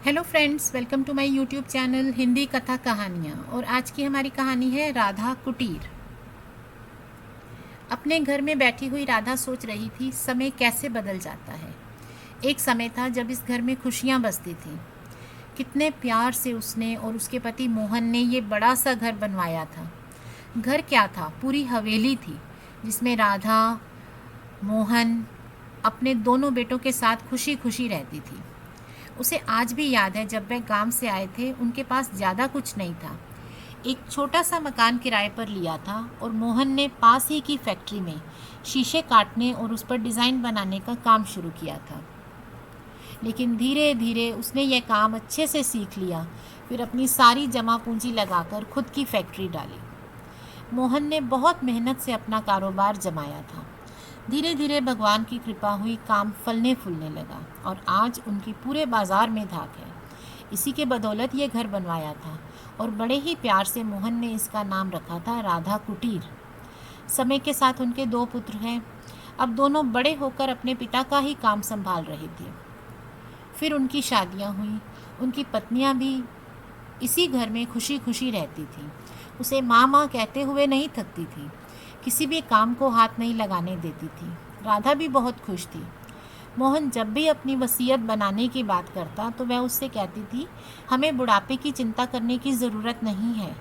Hello friends, welcome to my YouTube channel Hindi कथा कहानियाँ। और आज की हमारी कहानी है राधा कुटीर। अपने घर में बैठी हुई राधा सोच रही थी, समय कैसे बदल जाता है। एक समय था जब इस घर में खुशियाँ बसती थीं। कितने प्यार से उसने और उसके पति मोहन ने ये बड़ा सा घर बनवाया था। घर क्या था, पूरी हवेली थी जिसमें राधा, मोहन अपने दोनों बेटों के साथ खुशी खुशी रहती थी। उसे आज भी याद है, जब वह गांव से आए थे उनके पास ज़्यादा कुछ नहीं था। एक छोटा सा मकान किराए पर लिया था और मोहन ने पास ही की फैक्ट्री में शीशे काटने और उस पर डिज़ाइन बनाने का काम शुरू किया था। लेकिन धीरे धीरे उसने यह काम अच्छे से सीख लिया। फिर अपनी सारी जमा पूंजी लगाकर खुद की फैक्ट्री डाली। मोहन ने बहुत मेहनत से अपना कारोबार जमाया था। धीरे धीरे भगवान की कृपा हुई, काम फलने फूलने लगा और आज उनकी पूरे बाजार में धाक है। इसी के बदौलत ये घर बनवाया था और बड़े ही प्यार से मोहन ने इसका नाम रखा था राधा कुटीर। समय के साथ उनके दो पुत्र हैं। अब दोनों बड़े होकर अपने पिता का ही काम संभाल रहे थे। फिर उनकी शादियां हुई। उनकी पत्नियां भी इसी घर में खुशी खुशी रहती थीं। उसे माँ माँ कहते हुए नहीं थकती थी, किसी भी काम को हाथ नहीं लगाने देती थी। राधा भी बहुत खुश थी। मोहन जब भी अपनी वसीयत बनाने की बात करता तो वह उससे कहती थी, हमें बुढ़ापे की चिंता करने की ज़रूरत नहीं है,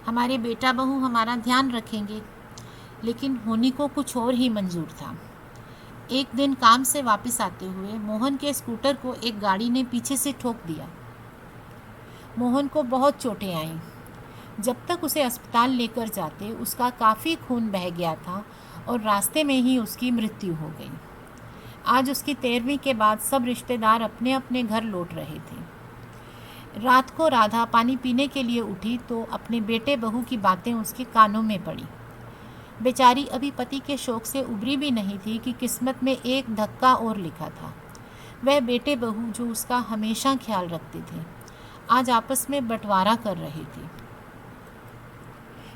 हमारे बेटा बहू हमारा ध्यान रखेंगे। लेकिन होनी को कुछ और ही मंजूर था। एक दिन काम से वापस आते हुए मोहन के स्कूटर को एक गाड़ी ने पीछे से ठोक दिया। मोहन को बहुत चोटें आईं। जब तक उसे अस्पताल लेकर जाते उसका काफ़ी खून बह गया था और रास्ते में ही उसकी मृत्यु हो गई। आज उसकी 13वीं के बाद सब रिश्तेदार अपने अपने घर लौट रहे थे। रात को राधा पानी पीने के लिए उठी तो अपने बेटे बहू की बातें उसके कानों में पड़ी। बेचारी अभी पति के शोक से उबरी भी नहीं थी कि किस्मत में एक धक्का और लिखा था। वह बेटे बहू जो उसका हमेशा ख्याल रखते थे, आज आपस में बंटवारा कर रहे थे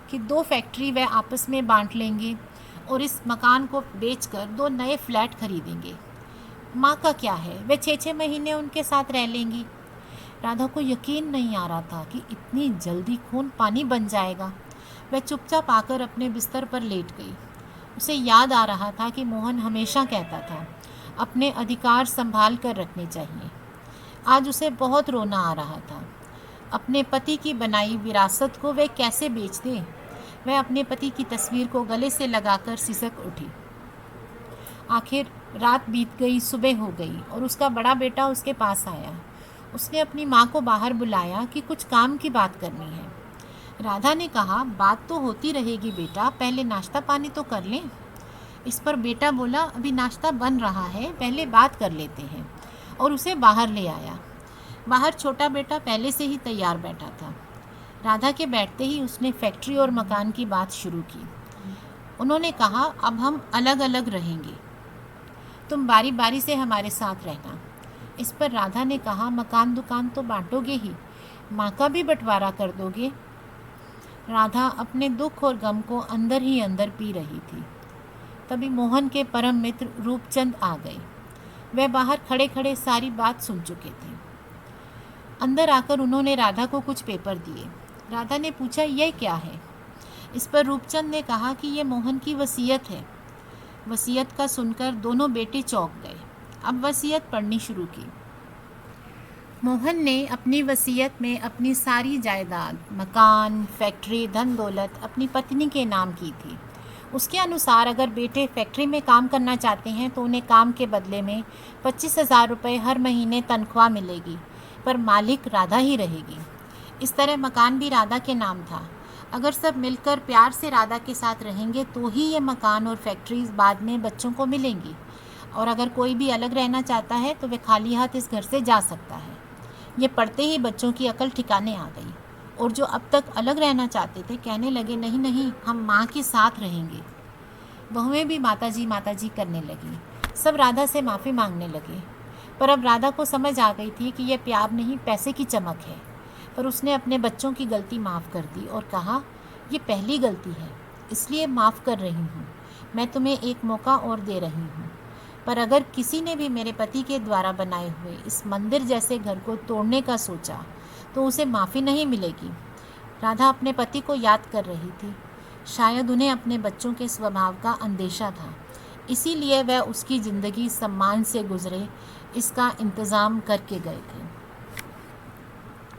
कि 2 फैक्ट्री वह आपस में बांट लेंगे और इस मकान को बेचकर 2 नए फ्लैट खरीदेंगे। माँ का क्या है, वह 6-6 महीने उनके साथ रह लेंगी। राधा को यकीन नहीं आ रहा था कि इतनी जल्दी खून पानी बन जाएगा। वह चुपचाप आकर अपने बिस्तर पर लेट गई। उसे याद आ रहा था कि मोहन हमेशा कहता था, अपने अधिकार संभाल कर रखने चाहिए। आज उसे बहुत रोना आ रहा था। अपने पति की बनाई विरासत को वह कैसे बेच दे। वह अपने पति की तस्वीर को गले से लगाकर सिसक उठी। आखिर रात बीत गई, सुबह हो गई और उसका बड़ा बेटा उसके पास आया। उसने अपनी माँ को बाहर बुलाया कि कुछ काम की बात करनी है। राधा ने कहा, बात तो होती रहेगी बेटा, पहले नाश्ता पानी तो कर लें। इस पर बेटा बोला, अभी नाश्ता बन रहा है, पहले बात कर लेते हैं, और उसे बाहर ले आया। बाहर छोटा बेटा पहले से ही तैयार बैठा था। राधा के बैठते ही उसने फैक्ट्री और मकान की बात शुरू की। उन्होंने कहा, अब हम अलग अलग रहेंगे, तुम बारी बारी से हमारे साथ रहना। इस पर राधा ने कहा, मकान दुकान तो बांटोगे ही, माँ का भी बंटवारा कर दोगे। राधा अपने दुख और गम को अंदर ही अंदर पी रही थी। तभी मोहन के परम मित्र रूपचंद आ गए। वह बाहर खड़े खड़े सारी बात सुन चुके थे। अंदर आकर उन्होंने राधा को कुछ पेपर दिए। राधा ने पूछा, यह क्या है? इस पर रूपचंद ने कहा कि यह मोहन की वसीयत है। वसीयत का सुनकर दोनों बेटे चौंक गए। अब वसीयत पढ़नी शुरू की। मोहन ने अपनी वसीयत में अपनी सारी जायदाद, मकान, फैक्ट्री, धन दौलत अपनी पत्नी के नाम की थी। उसके अनुसार अगर बेटे फैक्ट्री में काम करना चाहते हैं तो उन्हें काम के बदले में 25,000 रुपये हर महीने तनख्वाह मिलेगी, पर मालिक राधा ही रहेगी। इस तरह मकान भी राधा के नाम था। अगर सब मिलकर प्यार से राधा के साथ रहेंगे तो ही ये मकान और फैक्ट्रीज बाद में बच्चों को मिलेंगी, और अगर कोई भी अलग रहना चाहता है तो वह खाली हाथ इस घर से जा सकता है। ये पढ़ते ही बच्चों की अकल ठिकाने आ गई, और जो अब तक अलग रहना चाहते थे कहने लगे, नहीं नहीं, हम माँ के साथ रहेंगे। बहुएं भी माताजी करने लगी। सब राधा से माफ़ी मांगने लगे। पर अब राधा को समझ आ गई थी कि यह प्यार नहीं, पैसे की चमक है। पर उसने अपने बच्चों की गलती माफ़ कर दी और कहा, ये पहली गलती है, इसलिए माफ़ कर रही हूँ, मैं तुम्हें एक मौका और दे रही हूँ। पर अगर किसी ने भी मेरे पति के द्वारा बनाए हुए इस मंदिर जैसे घर को तोड़ने का सोचा तो उसे माफ़ी नहीं मिलेगी। राधा अपने पति को याद कर रही थी। शायद उन्हें अपने बच्चों के स्वभाव का अंदेशा था, इसीलिए वह उसकी ज़िंदगी सम्मान से गुजरे इसका इंतज़ाम करके गए थे।